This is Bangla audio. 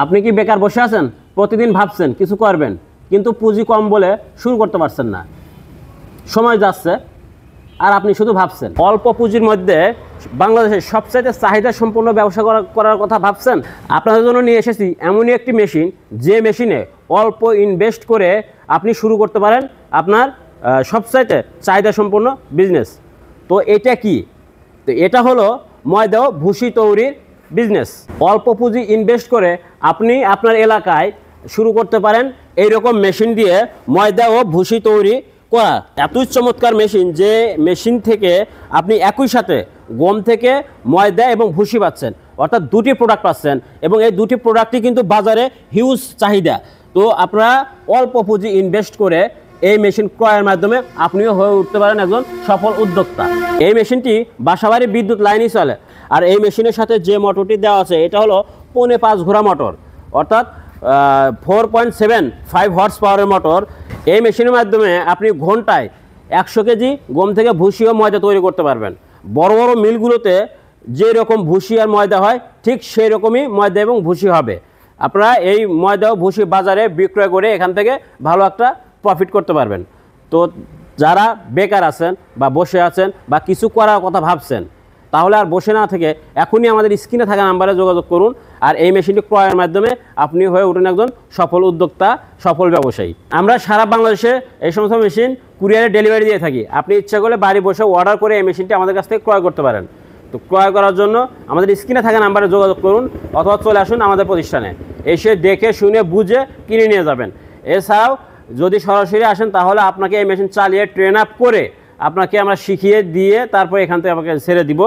আপনি কি বেকার বসে আছেন? প্রতিদিন ভাবছেন কিছু করবেন, কিন্তু পুঁজি কম বলে শুরু করতে পারছেন না। সময় যাচ্ছে আর আপনি শুধু ভাবছেন। অল্প পুঁজির মধ্যে বাংলাদেশের সবচাইতে চাহিদা সম্পন্ন ব্যবসা করার কথা ভাবছেন। আপনাদের জন্য নিয়ে এসেছি এমনই একটি মেশিন, যে মেশিনে অল্প ইনভেস্ট করে আপনি শুরু করতে পারেন আপনার সবচাইতে চাহিদা সম্পন্ন বিজনেস। তো এটা কি? তো এটা হলো ময়দা ও ভুসি তৈরির বিজনেস। অল্প পুঁজি ইনভেস্ট করে আপনি আপনার এলাকায় শুরু করতে পারেন এইরকম মেশিন দিয়ে ময়দা ও ভুসি তৈরি করা। এতই চমৎকার মেশিন, যে মেশিন থেকে আপনি একই সাথে গম থেকে ময়দা এবং ভুসি পাচ্ছেন, অর্থাৎ দুটি প্রোডাক্ট পাচ্ছেন, এবং এই দুটি প্রোডাক্টই কিন্তু বাজারে হিউজ চাহিদা। তো আপনারা অল্প পুঁজি ইনভেস্ট করে এই মেশিন ক্রয়ের মাধ্যমে আপনিও হয়ে উঠতে পারেন একজন সফল উদ্যোক্তা। এই মেশিনটি বাসাবাড়ি বিদ্যুৎ লাইনই চলে। আর এই মেশিনের সাথে যে মোটরটি দেওয়া আছে এটা হলো 5.5 ঘোড়া মোটর, অর্থাৎ 4.75 হর্স পাওয়ারের মোটর। এই মেশিনের মাধ্যমে আপনি ঘন্টায় 100 কেজি গম থেকে ভুসি ও ময়দা তৈরি করতে পারবেন। বড় বড় মিলগুলোতে যে রকম ভুসি আর ময়দা হয়, ঠিক সেই রকমই ময়দা এবং ভুসি হবে। আপনারা এই ময়দা ও ভুসি বাজারে বিক্রয় করে এখান থেকে ভালো একটা প্রফিট করতে পারবেন। তো যারা বেকার আছেন বা বসে আছেন বা কিছু করার কথা ভাবছেন, তাহলে আর বসে না থেকে এখনই আমাদের স্ক্রিনে থাকা নাম্বারে যোগাযোগ করুন। আর এই মেশিনটি ক্রয়ের মাধ্যমে আপনি হয়ে উঠুন একজন সফল উদ্যোক্তা, সফল ব্যবসায়ী। আমরা সারা বাংলাদেশে এই সমস্ত মেশিন কুরিয়ারে ডেলিভারি দিয়ে থাকি। আপনি ইচ্ছা করলে বাড়ি বসে অর্ডার করে এই মেশিনটি আমাদের কাছ থেকে ক্রয় করতে পারেন। তো ক্রয় করার জন্য আমাদের স্ক্রিনে থাকা নাম্বারে যোগাযোগ করুন, অথবা চলে আসুন আমাদের প্রতিষ্ঠানে। এসে দেখে শুনে বুঝে কিনে নিয়ে যাবেন। এছাড়াও যদি সরাসরি আসেন, তাহলে আপনাকে এই মেশিন চালিয়ে ট্রেন আপ করে আপনাকে আমরা শিখিয়ে দিয়ে তারপর এখান থেকে আমাকে ছেড়ে দিব।